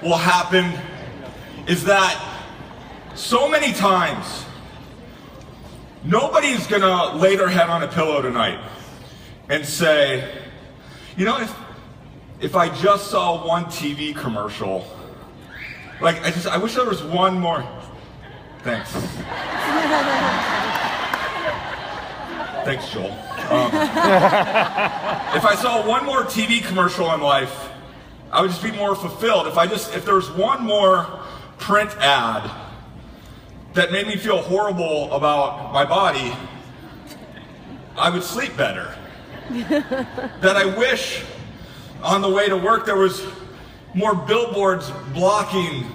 will happen is that so many times, nobody's gonna lay their head on a pillow tonight and say, you know, if I just saw one TV commercial, like I wish there was one more. Thanks. Thanks, Joel. If I saw one more TV commercial in life, I would just be more fulfilled. If there was one more print ad that made me feel horrible about my body, I would sleep better. That I wish on the way to work there was more billboards blocking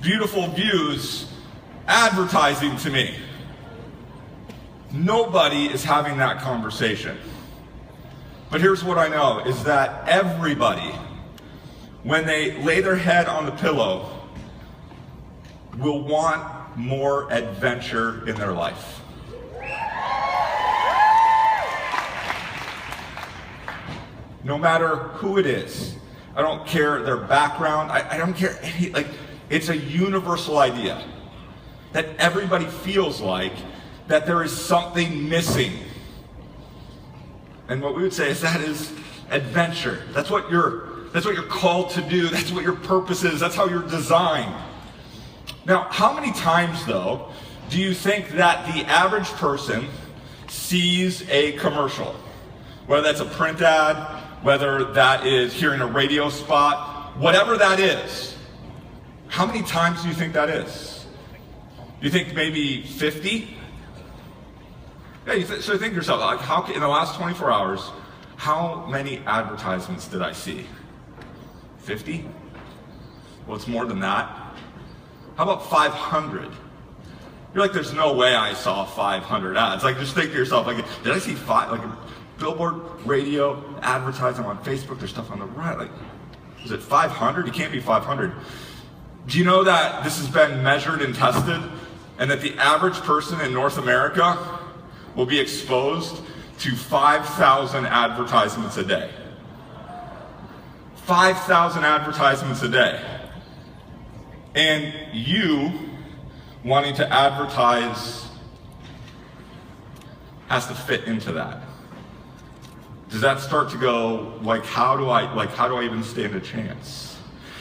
beautiful views advertising to me. Nobody is having that conversation. But here's what I know, is that everybody, when they lay their head on the pillow, will want more adventure in their life. No matter who it is. I don't care their background. I don't care any, it's a universal idea that everybody feels like that there is something missing. And what we would say is that is adventure. That's what you're called to do. That's what your purpose is. That's how you're designed. Now, how many times, though, do you think that the average person sees a commercial? Whether that's a print ad, whether that is hearing a radio spot, whatever that is. How many times do you think that is? You think maybe 50? Yeah, so think to yourself, in the last 24 hours, how many advertisements did I see? 50? Well, it's more than that. How about 500? You're like, there's no way I saw 500 ads. Just think to yourself, did I see billboard, radio, advertising on Facebook, there's stuff on the right. Is it 500? It can't be 500. Do you know that this has been measured and tested, and that the average person in North America will be exposed to 5,000 advertisements a day? 5,000 advertisements a day. And you wanting to advertise has to fit into that. Does that start to go, how do I even stand a chance?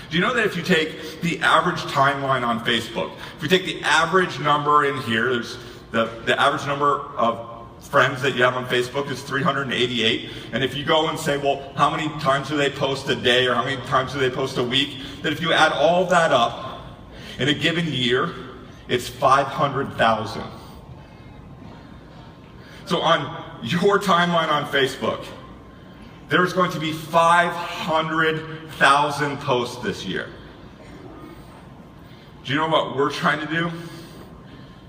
Do you know that if you take the average timeline on Facebook, if you take the average number in here, there's the average number of friends that you have on Facebook is 388, and if you go and say, well, how many times do they post a day, or how many times do they post a week, that if you add all that up in a given year, it's 500,000. So on your timeline on Facebook, there's going to be 500,000 posts this year. Do you know what we're trying to do?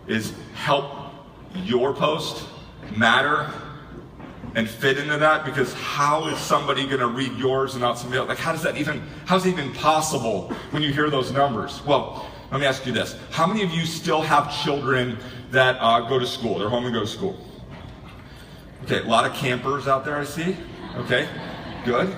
Is help your post matter and fit into that, because how is somebody going to read yours and not somebody else? How's it even possible when you hear those numbers? Well, let me ask you this. How many of you still have children that go to school? They're home and go to school. Okay, a lot of campers out there I see. Okay, good.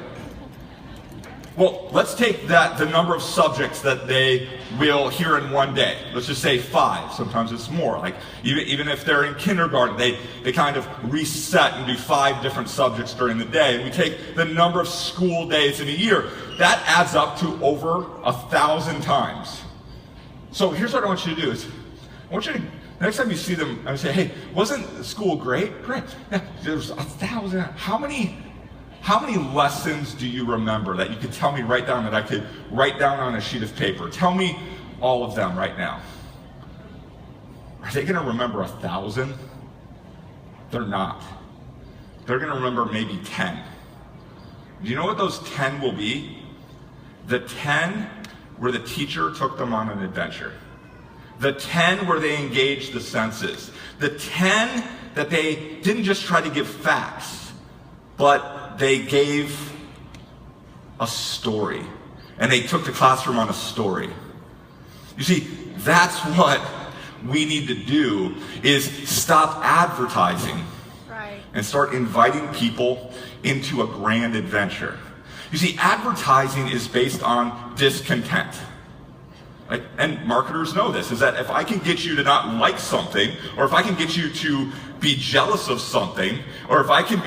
Well, let's take the number of subjects that they will hear in one day. Let's just say 5. Sometimes it's more. Even if they're in kindergarten, they kind of reset and do 5 different subjects during the day. And we take the number of school days in a year. That adds up to over 1,000 times. So here's what I want you to do is, I want you to, next time you see them, I would say, hey, wasn't school great? Great. Yeah, there's 1,000. How many lessons do you remember that you could tell me right down, that I could write down on a sheet of paper? Tell me all of them right now. Are they going to remember 1,000? They're not. They're going to remember maybe 10. Do you know what those 10 will be? The 10 where the teacher took them on an adventure. The 10 where they engaged the senses. The 10 that they didn't just try to give facts, but they gave a story. And they took the classroom on a story. You see, that's what we need to do, is stop advertising and start inviting people into a grand adventure. You see, advertising is based on discontent. Like, and marketers know this, is that if I can get you to not like something, or if I can get you to be jealous of something, or if I can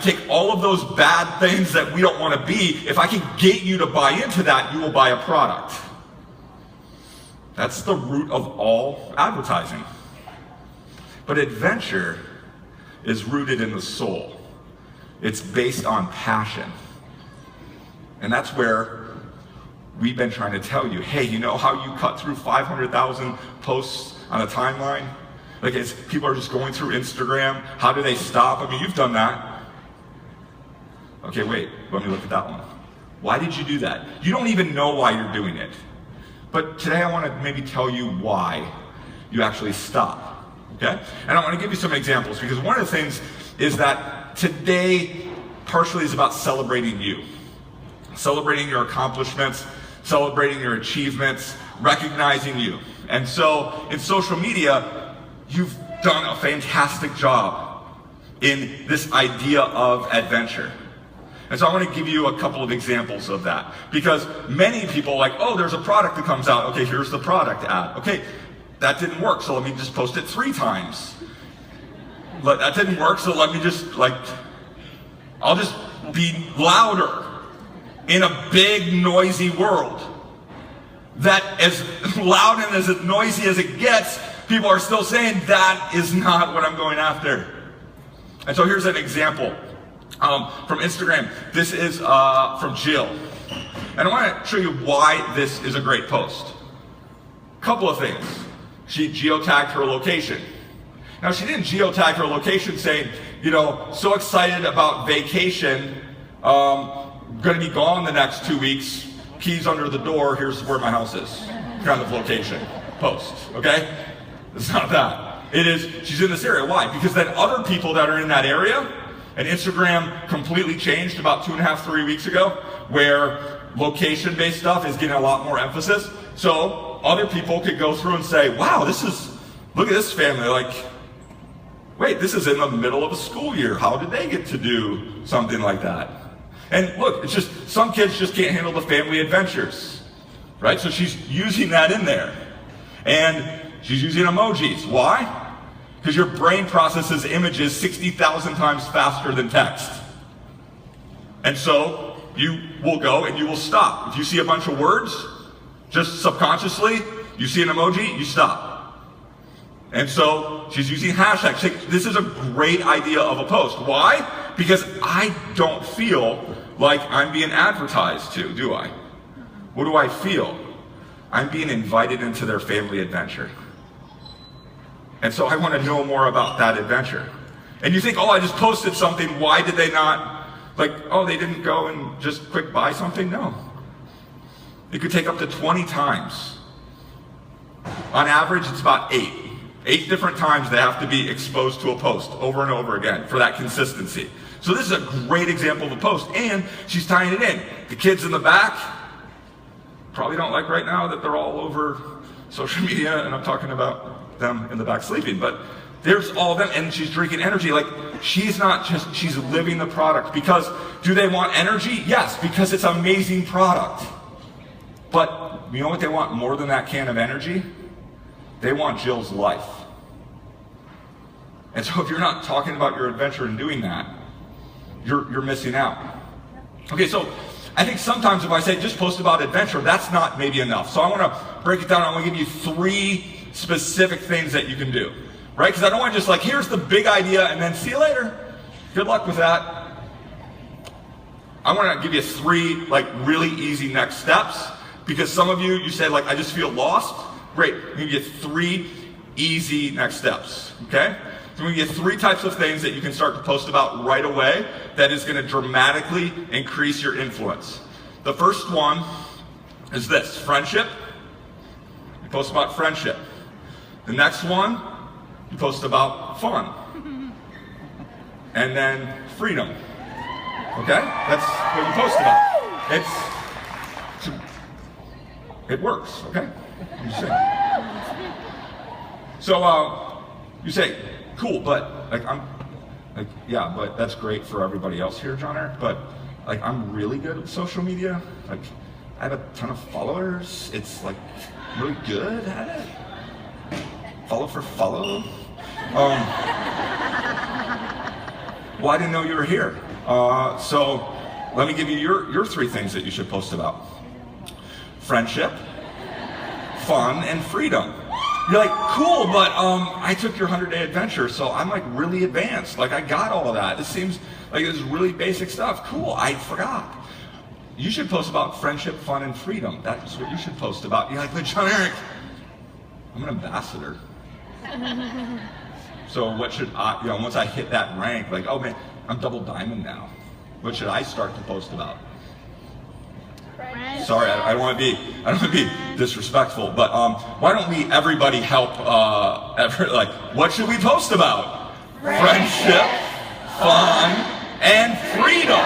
take all of those bad things that we don't want to be, if I can get you to buy into that, you will buy a product. That's the root of all advertising. But adventure is rooted in the soul. It's based on passion. And that's where we've been trying to tell you, hey, you know how you cut through 500,000 posts on a timeline? Like, as people are just going through Instagram, how do they stop? I mean, you've done that. Okay, wait, let me look at that one. Why did you do that? You don't even know why you're doing it. But today I want to maybe tell you why you actually stop, okay? And I want to give you some examples, because one of the things is that today partially is about celebrating you. Celebrating your accomplishments, celebrating your achievements, recognizing you. And so in social media, you've done a fantastic job in this idea of adventure. And so I want to give you a couple of examples of that. Because many people are like, oh, there's a product that comes out. Okay, here's the product ad. Okay, that didn't work, so let me just post it 3 times. That didn't work, so let me just, I'll just be louder in a big, noisy world. That as loud and as noisy as it gets, people are still saying that is not what I'm going after. And so here's an example from Instagram. This is from Jill. And I want to show you why this is a great post. Couple of things. She geotagged her location. Now, she didn't geotag her location saying, you know, so excited about vacation, going to be gone the next 2 weeks, keys under the door, here's where my house is, kind of location, post, okay? It's not that. It is, she's in this area. Why? Because then other people that are in that area, and Instagram completely changed about 2.5, 3 weeks ago, where location-based stuff is getting a lot more emphasis. So other people could go through and say, wow, look at this family, like, wait, this is in the middle of a school year. How did they get to do something like that? And look, it's just, some kids just can't handle the family adventures, right? So she's using that in there. And she's using emojis. Why? Because your brain processes images 60,000 times faster than text. And so you will go and you will stop. If you see a bunch of words, just subconsciously, you see an emoji, you stop. And so she's using hashtags. This is a great idea of a post. Why? Because I don't feel like I'm being advertised to, do I? What do I feel? I'm being invited into their family adventure. And so I want to know more about that adventure. And you think, oh, I just posted something. Why did they not, oh, they didn't go and just quick buy something? No. It could take up to 20 times. On average, it's about 8. 8 different times they have to be exposed to a post over and over again for that consistency. So this is a great example of a post, and she's tying it in. The kids in the back probably don't like right now that they're all over social media, and I'm talking about them in the back sleeping, but there's all of them, and she's drinking energy. She's not just, she's living the product. Because do they want energy? Yes, because it's an amazing product. But you know what they want more than that can of energy? They want Jill's life. And so if you're not talking about your adventure and doing that, you're missing out. Okay, so I think sometimes if I say just post about adventure, that's not maybe enough. So I want to break it down. I want to give you 3 specific things that you can do, right? Because I don't want to just here's the big idea and then see you later. Good luck with that. I want to give you 3 really easy next steps, because some of you say I just feel lost. Great, I'm going to give you 3 easy next steps, okay? So I'm going to give you 3 types of things that you can start to post about right away that is going to dramatically increase your influence. The first one is this, friendship. You post about friendship. The next one, you post about fun. And then freedom. Okay? That's what you post about. It works, okay? You say. So you say, cool, but yeah, but that's great for everybody else here, John Eric, but I'm really good at social media. I have a ton of followers. It's like really good at it. Follow for follow. Well, I didn't know you were here. So let me give you your 3 things that you should post about. Friendship, fun, and freedom. You're like, cool, but I took your 100-day adventure, so I'm like really advanced. Like I got all of that. This seems like it's really basic stuff. Cool, I forgot. You should post about friendship, fun, and freedom. That's what you should post about. You're like, but John Erik, I'm an ambassador. So what should I, once I hit that rank, like, oh man, I'm double diamond now. What should I start to post about? Sorry, I don't want to be disrespectful, but why don't we everybody help? What should we post about? Friendship, fun, and freedom.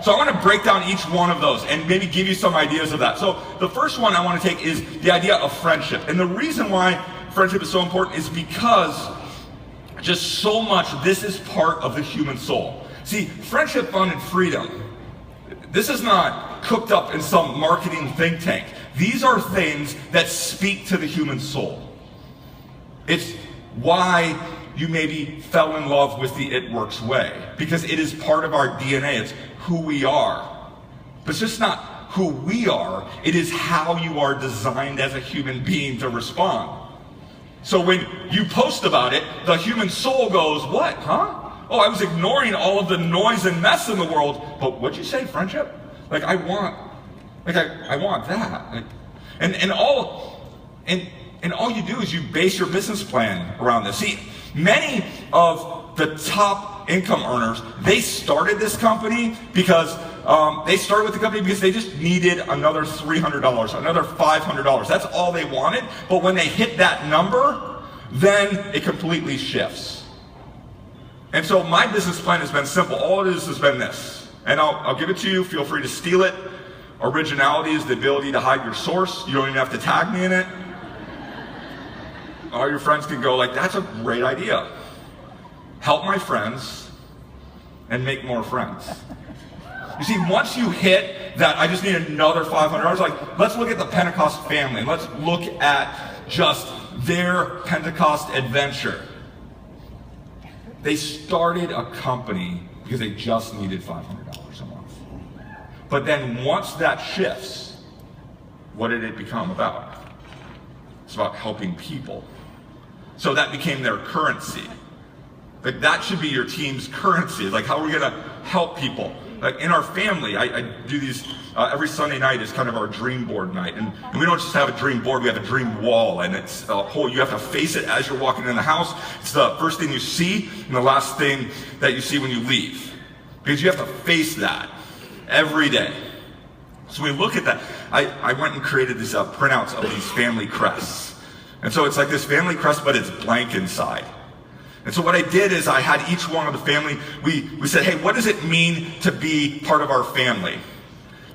So I want to break down each one of those and maybe give you some ideas of that. So the first one I want to take is the idea of friendship. And the reason why friendship is so important is because just so much this is part of the human soul. See, friendship, fun, and freedom, this is not cooked up in some marketing think tank. These are things that speak to the human soul. It's why you maybe fell in love with the It Works way, because it is part of our DNA. It's who we are. But it's just not who we are, it is how you are designed as a human being to respond. So when you post about it, the human soul goes, what, huh? Oh, I was ignoring all of the noise and mess in the world, but what'd you say, friendship? Like I want that. Like, and all you do is you base your business plan around this. See, many of the top income earners, they started this company because they just needed another $300, another $500. That's all they wanted. But when they hit that number, then it completely shifts. And so my business plan has been simple. All it is has been this. And I'll give it to you. Feel free to steal it. Originality is the ability to hide your source. You don't even have to tag me in it. All your friends can go like, that's a great idea. Help my friends and make more friends. You see, once you hit that, I just need another $500, like, let's look at the Pentecost family, and let's look at just their Pentecost adventure. They started a company because they just needed $500 a month. But then once that shifts, what did it become about? It's about helping people. So that became their currency. Like that should be your team's currency. Like how are we gonna help people? Like in our family, I do these every Sunday night is kind of our dream board night, and we don't just have a dream board, we have a dream wall, and it's a whole, you have to face it as you're walking in the house. It's the first thing you see and the last thing that you see when you leave, because you have to face that every day. So we look at that. I went and created these printouts of these family crests, and so it's like this family crest, but it's blank inside. And so what I did is I had each one of the family, we said, hey, what does it mean to be part of our family?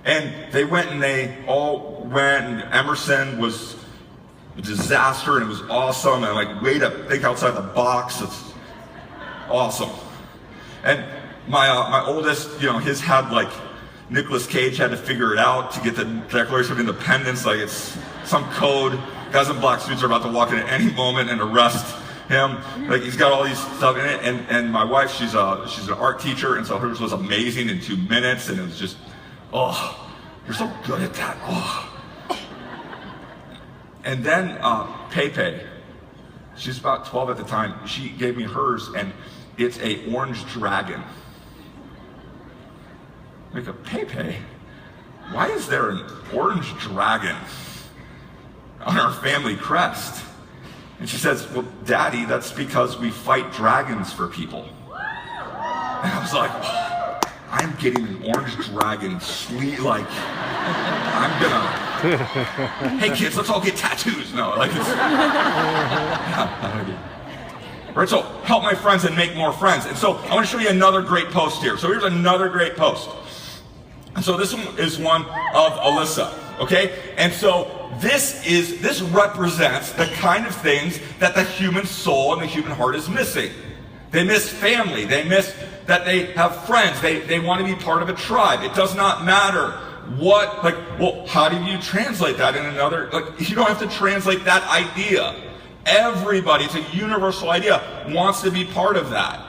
And they went and they all went, and Emerson was a disaster and it was awesome, and like way to think outside the box, it's awesome. And my oldest, his had like, Nicolas Cage had to figure it out to get the Declaration of Independence, like it's some code. Guys in black suits are about to walk in at any moment and arrest him. Like he's got all these stuff in it, and my wife, she's an art teacher, and so hers was amazing in 2 minutes, and it was just, oh, you're so good at that. Oh. And then Pepe, she's about 12 at the time, she gave me hers, and it's a orange dragon. Like a Pepe, why is there an orange dragon on our family crest? And she says, well, Daddy, that's because we fight dragons for people. And I was like, oh, I'm getting an orange dragon sleeve, like, I'm gonna, hey kids, let's all get tattoos. No, like it's, right, so help my friends and make more friends. And so I want to show you another great post here. So here's another great post. And so this one is one of Alyssa, okay? And so this represents the kind of things that the human soul and the human heart is missing. They miss family. They miss that they have friends. They want to be part of a tribe. It does not matter well, how do you translate that in another, you don't have to translate that idea. Everybody, it's a universal idea, wants to be part of that.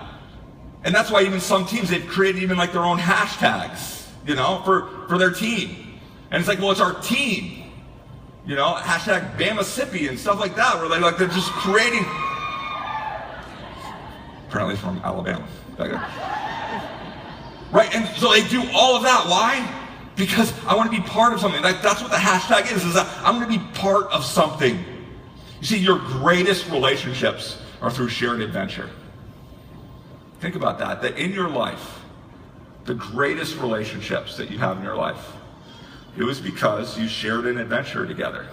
And that's why even some teams, they've created even like their own hashtags, for their team. And it's like, well, it's our team, hashtag Bamasippy and stuff like that, where they're just creating. Apparently it's from Alabama. Right, and so they do all of that. Why? Because I want to be part of something. That's what the hashtag is that I'm going to be part of something. You see, your greatest relationships are through shared adventure. Think about that in your life, the greatest relationships that you have in your life, it was because you shared an adventure together.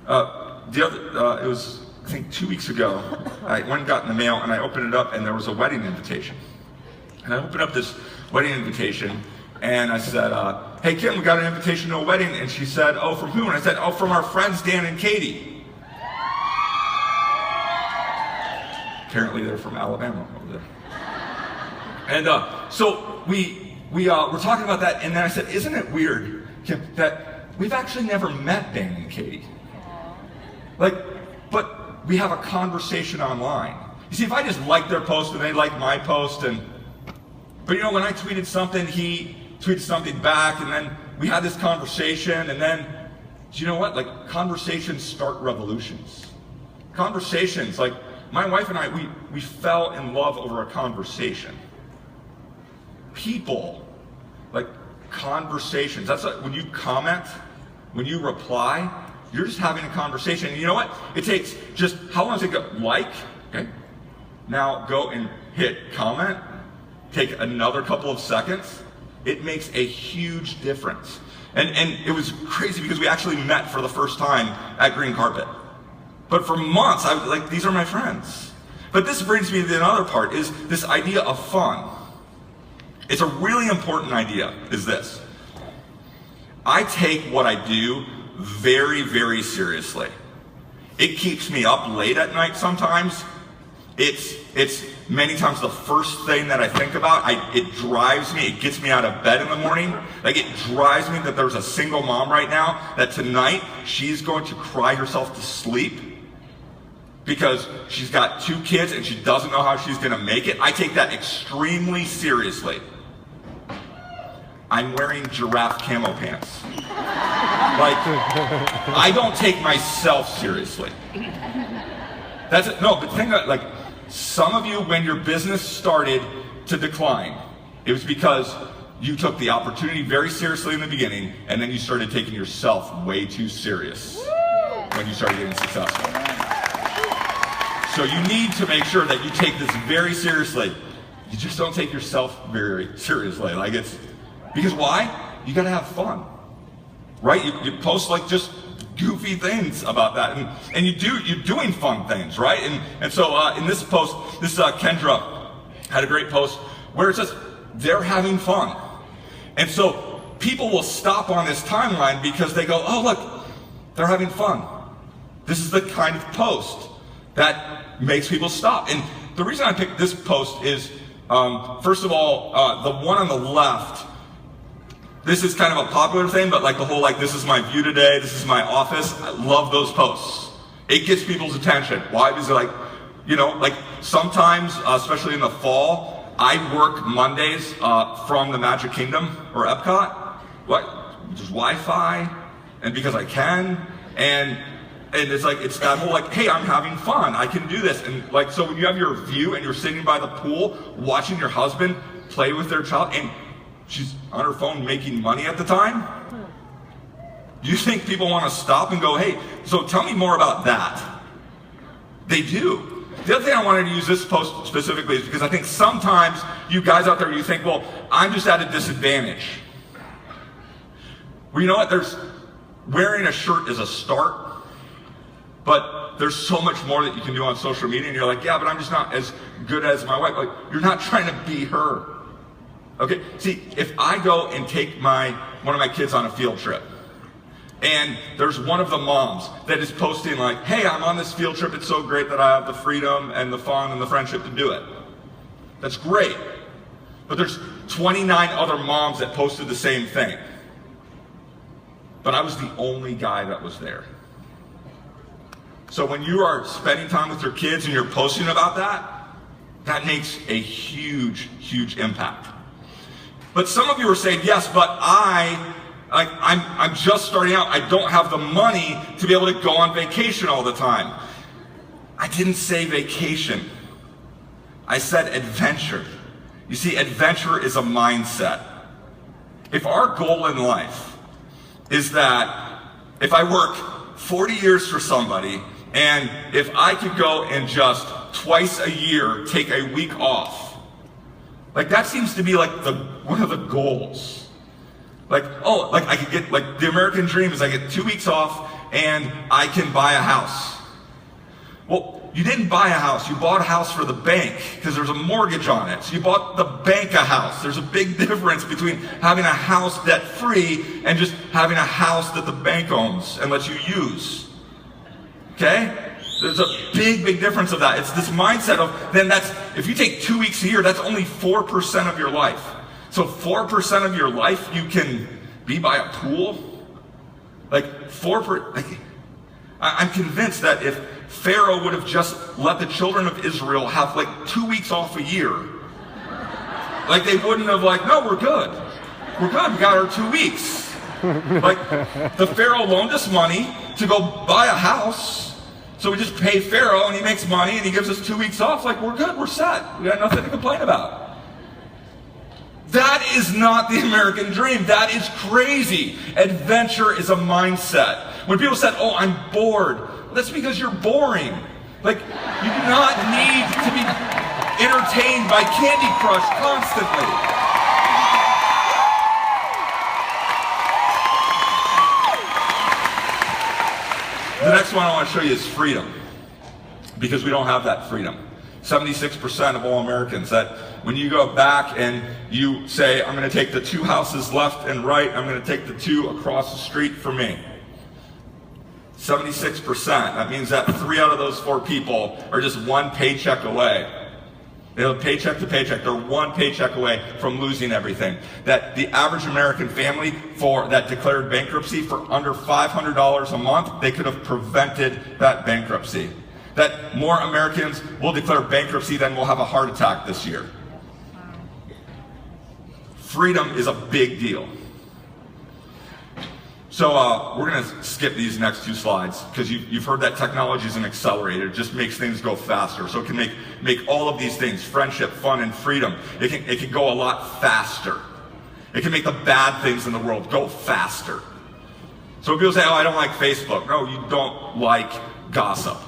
It was, I think, 2 weeks ago, I went and got in the mail and I opened it up and there was a wedding invitation. And I opened up this wedding invitation and I said, hey Kim, we got an invitation to a wedding. And she said, oh, from who? And I said, oh, from our friends Dan and Katie. Apparently they're from Alabama over there. And so we were talking about that, and then I said, isn't it weird, Kim, that we've actually never met Dan and Katie? But we have a conversation online. You see, if I just like their post and they like my post, but when I tweeted something, he tweeted something back, and then we had this conversation, and then, do you know what? Conversations start revolutions. Conversations, my wife and I, we fell in love over a conversation. People, conversations. That's when you comment, when you reply, you're just having a conversation. And you know what? It takes just, how long does it go? Okay. Now go and hit comment. Take another couple of seconds. It makes a huge difference. And it was crazy because we actually met for the first time at Green Carpet. But for months, I was these are my friends. But this brings me to the other part, is this idea of fun. It's a really important idea, is this. I take what I do very, very seriously. It keeps me up late at night sometimes. It's many times the first thing that I think about. It drives me, it gets me out of bed in the morning. It drives me that there's a single mom right now that tonight she's going to cry herself to sleep because she's got 2 kids and she doesn't know how she's going to make it. I take that extremely seriously. I'm wearing giraffe camo pants. I don't take myself seriously. That's it. No, but think about some of you, when your business started to decline, it was because you took the opportunity very seriously in the beginning, and then you started taking yourself way too serious when you started getting successful. So you need to make sure that you take this very seriously. You just don't take yourself very seriously. Because why? You gotta have fun, right? You post just goofy things about that, and you're doing fun things, right? And so in this post, Kendra had a great post where it says they're having fun, and so people will stop on this timeline because they go, oh look, they're having fun. This is the kind of post that makes people stop. And the reason I picked this post is, first of all, the one on the left. This is kind of a popular thing, but the whole this is my view today, this is my office. I love those posts. It gets people's attention. Why? Because sometimes, especially in the fall, I work Mondays from the Magic Kingdom or Epcot. There's Wi-Fi, and because I can, and it's that whole hey, I'm having fun, I can do this. And so when you have your view and you're sitting by the pool watching your husband play with their child, and she's on her phone making money at the time, you think people want to stop and go, hey, so tell me more about that? They do. The other thing I wanted to use this post specifically is because I think sometimes you guys out there, you think, well, I'm just at a disadvantage. Well, you know what? Wearing a shirt is a start, but there's so much more that you can do on social media, and you're yeah, but I'm just not as good as my wife. You're not trying to be her. Okay, see, if I go and take one of my kids on a field trip, and there's one of the moms that is posting hey, I'm on this field trip, it's so great that I have the freedom and the fun and the friendship to do it. That's great. But there's 29 other moms that posted the same thing. but I was the only guy that was there. So when you are spending time with your kids and you're posting about that, that makes a huge, huge impact. But some of you are saying, yes, but I'm just starting out. I don't have the money to be able to go on vacation all the time. I didn't say vacation. I said adventure. You see, adventure is a mindset. If our goal in life is that if I work 40 years for somebody, and if I could go and just twice a year take a week off, like that seems to be like one of the goals. Like, oh, like I could get, like the American dream is I get 2 weeks off and I can buy a house. Well, you didn't buy a house, you bought a house for the bank because there's a mortgage on it. So you bought the bank a house. There's a big difference between having a house debt-free and just having a house that the bank owns and lets you use. Okay? There's a big, big difference of that. It's this mindset of, then that's, if you take 2 weeks a year, that's only 4% of your life. So 4% of your life you can be by a pool? Like I'm convinced that if Pharaoh would have just let the children of Israel have like 2 weeks off a year, like they wouldn't have like, no, we're good. We're good, we got our 2 weeks. Like the Pharaoh loaned us money to go buy a house, so we just pay Pharaoh and he makes money and he gives us 2 weeks off, like we're good, we're set. We got nothing to complain about. That is not the American dream. That is crazy. Adventure is a mindset. When people said, oh, I'm bored, well, that's because you're boring. Like, you do not need to be entertained by Candy Crush constantly. The next one I want to show you is freedom, because we don't have that freedom. 76% of all Americans, that when you go back and you say, I'm going to take the 2 houses left and right, I'm going to take the 2 across the street from me. 76%, that means that 3 out of those 4 people are just 1 paycheck away. They live paycheck to paycheck. They're 1 paycheck away from losing everything. That the average American family that declared bankruptcy for under $500 a month, they could have prevented that bankruptcy. That more Americans will declare bankruptcy than will have a heart attack this year. Freedom is a big deal. So we're going to skip these next 2 slides because you've heard that technology is an accelerator. It just makes things go faster. So it can make all of these things, friendship, fun, and freedom, it can go a lot faster. It can make the bad things in the world go faster. So when people say, oh, I don't like Facebook. No, you don't like gossip.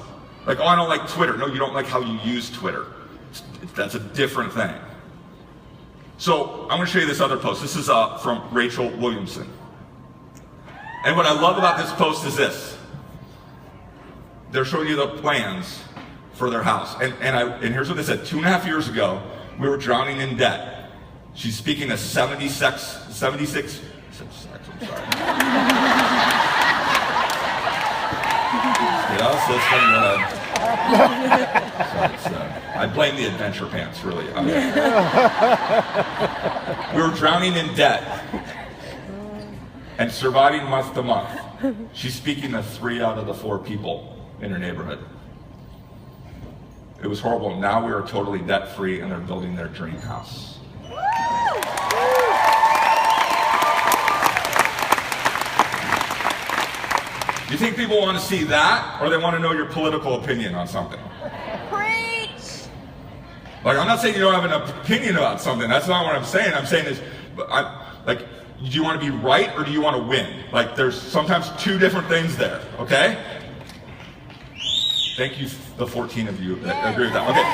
Like, oh, I don't like Twitter. No, you don't like how you use Twitter. That's a different thing. So I'm going to show you this other post. This is from Rachel Williamson. And what I love about this post is this. They're showing you the plans for their house. And here's what they said. 2.5 years ago, we were drowning in debt. She's speaking to 76, I'm sorry. Get out of the system, I blame the adventure pants, really. We were drowning in debt and surviving month to month. She's speaking to 3 out of the 4 people in her neighborhood. It was horrible. Now we are totally debt-free and they're building their dream house. Do you think people want to see that, or they want to know your political opinion on something? Preach! Like, I'm not saying you don't have an opinion about something. That's not what I'm saying. I'm saying is, like, do you want to be right or do you want to win? Like, there's sometimes 2 different things there, okay? Thank you, the 14 of you that agree with that. Okay.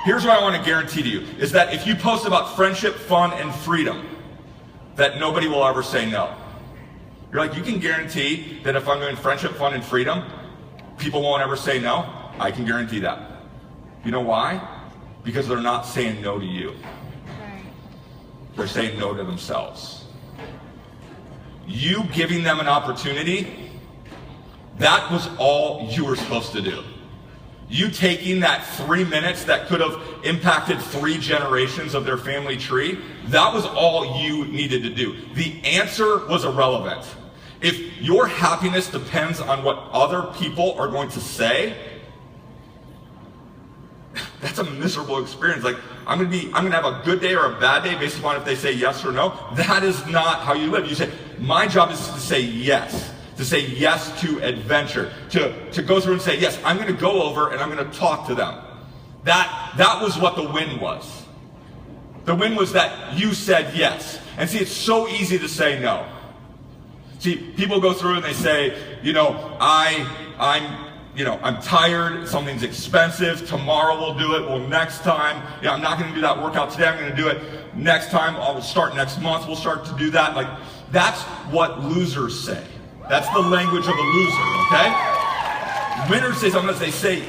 Here's what I want to guarantee to you, is that if you post about friendship, fun, and freedom, that nobody will ever say no. You're like, you can guarantee that if I'm doing friendship, fun, and freedom, people won't ever say no? I can guarantee that. You know why? Because they're not saying no to you. They're saying no to themselves. You giving them an opportunity, that was all you were supposed to do. You taking that 3 minutes that could have impacted 3 generations of their family tree, that was all you needed to do. The answer was irrelevant. If your happiness depends on what other people are going to say, that's a miserable experience. Like, I'm gonna have a good day or a bad day based upon if they say yes or no. That is not how you live. You say, my job is to say yes. To say yes to adventure, to go through and say, yes, I'm going to go over and I'm going to talk to them. That was what the win was. The win was that you said yes. And see, it's so easy to say no. See, people go through and they say, I'm tired, something's expensive, tomorrow we'll do it, well, next time, I'm not going to do that workout today, I'm going to do it next time, I'll start next month, we'll start to do that. Like, that's what losers say. That's the language of a loser, okay? Winners say something that they say,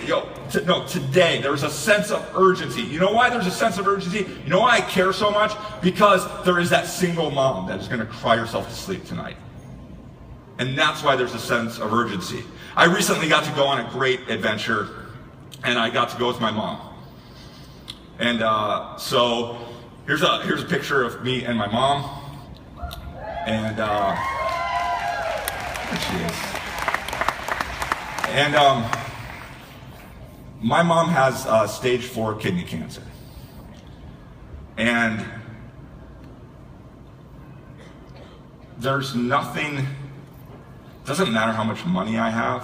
today, there's a sense of urgency. You know why there's a sense of urgency? You know why I care so much? Because there is that single mom that is going to cry herself to sleep tonight. And that's why there's a sense of urgency. I recently got to go on a great adventure, and I got to go with my mom. And so here's a picture of me and my mom. And there she is. And my mom has stage 4 kidney cancer. And there's nothing, doesn't matter how much money I have.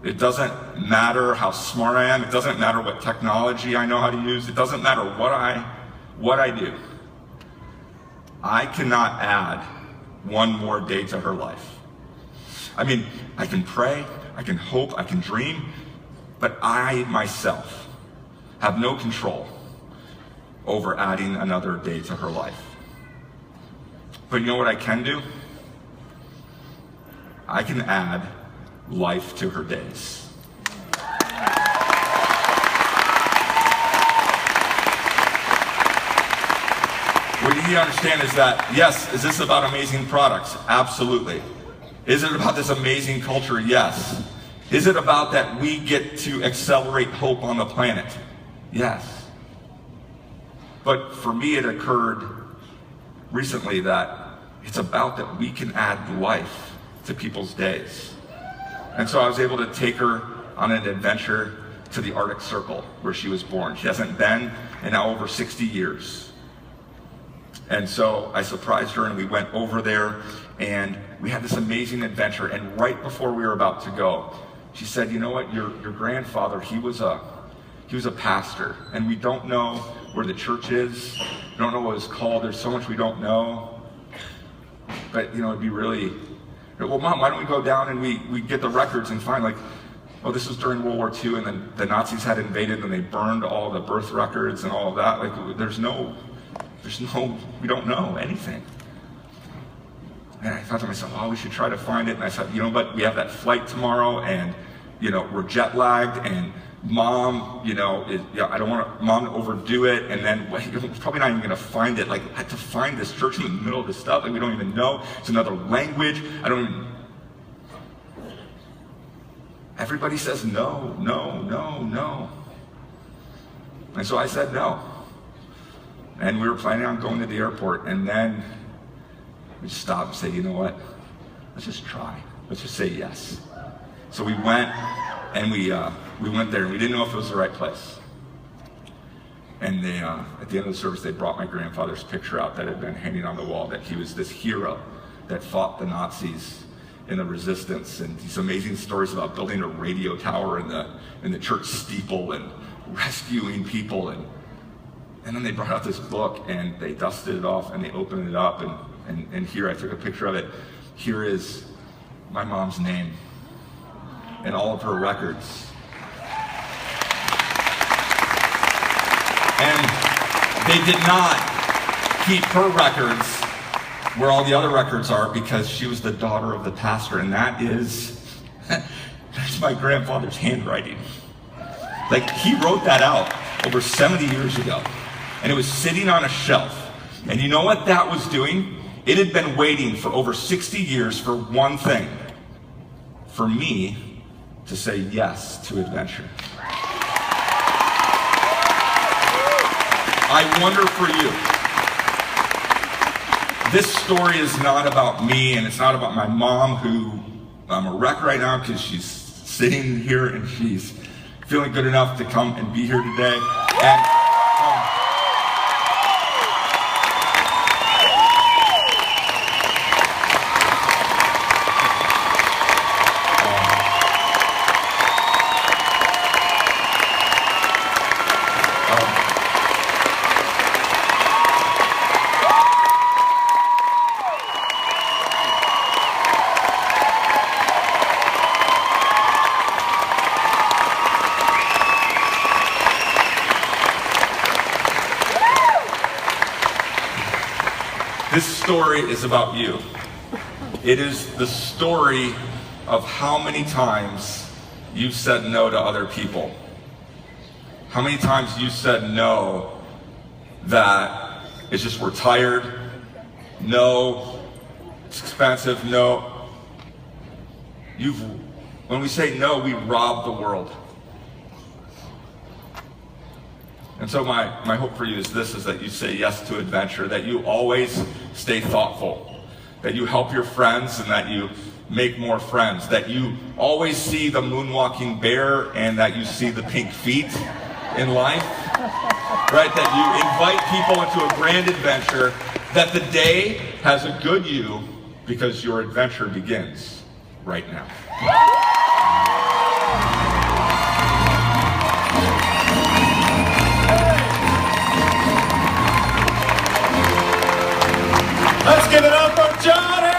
It doesn't matter how smart I am. It doesn't matter what technology I know how to use. It doesn't matter what I do. I cannot add one more day to her life. I mean, I can pray, I can hope, I can dream, but I myself have no control over adding another day to her life. But you know what I can do? I can add life to her days. What you need to understand is that, yes, is this about amazing products? Absolutely. Is it about this amazing culture? Yes. Is it about that we get to accelerate hope on the planet? Yes. But for me, it occurred recently that it's about that we can add life to people's days. And so I was able to take her on an adventure to the Arctic Circle where she was born. She hasn't been in now over 60 years. And so I surprised her and we went over there and we had this amazing adventure. And right before we were about to go, she said, you know what, your grandfather, he was a pastor, and we don't know where the church is. We don't know what it's called. There's so much we don't know. But it'd be really, well, Mom, why don't we go down and we get the records and find this was during World War II, and then the Nazis had invaded and they burned all the birth records and all of that. We don't know anything. And I thought to myself, we should try to find it. And I thought, but we have that flight tomorrow, and we're jet lagged, and Mom, I don't want Mom to overdo it, and then we're probably not even going to find it. I had to find this church in the middle of this stuff, we don't even know. It's another language. Everybody says no, no, no, no. And so I said no. And we were planning on going to the airport, and then we just stopped and said, you know what? Let's just try. Let's just say yes. So we went, and we went there, and we didn't know if it was the right place. And they, at the end of the service, they brought my grandfather's picture out that had been hanging on the wall, that he was this hero that fought the Nazis in the resistance, and these amazing stories about building a radio tower in the church steeple and rescuing people. And then they brought out this book, and they dusted it off, and they opened it up, and here, I took a picture of it. Here is my mom's name and all of her records. And they did not keep her records where all the other records are, because she was the daughter of the pastor, and that's my grandfather's handwriting. He wrote that out over 70 years ago. And it was sitting on a shelf. And you know what that was doing? It had been waiting for over 60 years for one thing. For me to say yes to adventure. I wonder for you, this story is not about me, and it's not about my mom, who I'm a wreck right now because she's sitting here and she's feeling good enough to come and be here today. And this story is about you. It is the story of how many times you've said no to other people. How many times you said no that it's just we're tired, no, it's expensive, no. When we say no, we rob the world. And so my hope for you is this, is that you say yes to adventure, that you always stay thoughtful, that you help your friends and that you make more friends, that you always see the moonwalking bear and that you see the pink feet in life, right? That you invite people into a grand adventure, that the day has a good you because your adventure begins right now. Let's give it up for John Erik!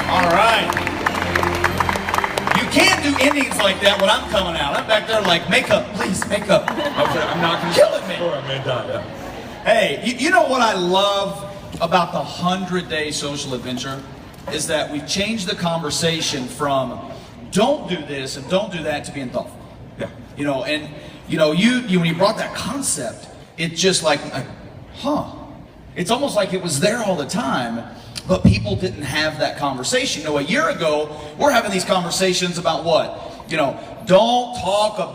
All right. You can't do endings like that when I'm coming out. I'm back there like, makeup, please, makeup. Okay, I'm not going to Killing me. Yeah. Hey, you know what I love about the 100-day social adventure is that we've changed the conversation from don't do this and don't do that to being thoughtful. Yeah. You know, and you know, you when you brought that concept, it just like, it's almost like it was there all the time, but people didn't have that conversation. You know, a year ago, we're having these conversations about what? You know, don't talk about